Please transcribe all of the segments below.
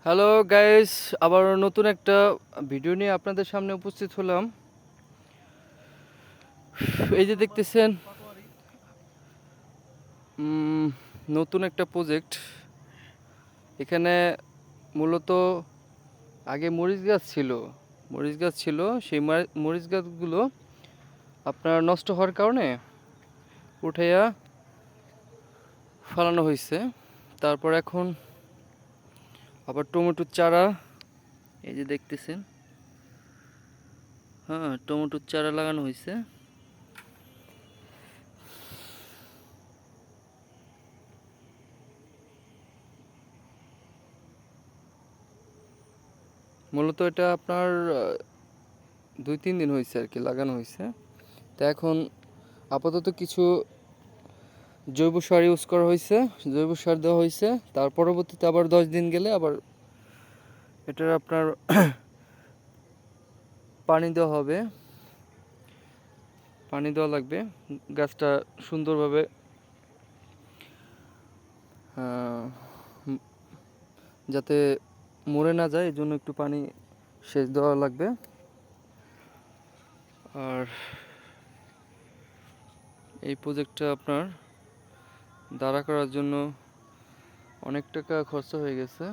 Hello guys, আবার নতুন একটা ভিডিও নিয়ে আপনাদের সামনে উপস্থিত হলাম। এই যে দেখতেছেন, নতুন একটা প্রজেক্ট। এখানে মূলত আগে মরিচ গাছ ছিল। সেই মরিচ গাছগুলো আপনার নষ্ট হওয়ার কারণে উঠাইয়া ফালানো হয়েছে। তারপর এখন আবার টমেটোর চারা, এই যে দেখতেছেন, হ্যাঁ, টমেটোর চারা লাগানো হয়েছে। মূলত এটা আপনার 2-3 দিন হয়েছে আর কি লাগানো হয়েছে। তো এখন আপাতত কিছু জৈব সার ইউজ করা হয়েছে, জৈব সার দেওয়া হয়েছে। তার পরবর্তীতে আবার 10 দিন গেলে আবার এটার আপনার পানি দেওয়া হবে, পানি দেওয়া লাগবে। গাছটা সুন্দরভাবে যাতে মরে না যায়, এই জন্য একটু পানি সেচ দেওয়া লাগবে। আর এই প্রজেক্টটা আপনার দাঁড়া করার জন্য অনেক টাকা খরচা হয়ে গেছে।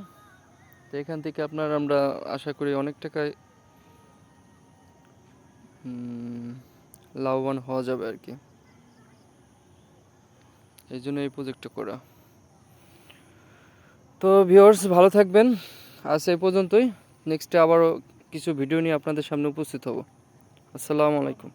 তো এখান থেকে আমরা আশা করি অনেক টাকায় লাভবান হওয়া যাবে আর কি। এই জন্য এই প্রজেক্টটা করা। তো ভিউয়ার্স, ভালো থাকবেন। আজ এই পর্যন্তই। নেক্সটে আবারও কিছু ভিডিও নিয়ে আপনাদের সামনে উপস্থিত হব। আসসালামু আলাইকুম।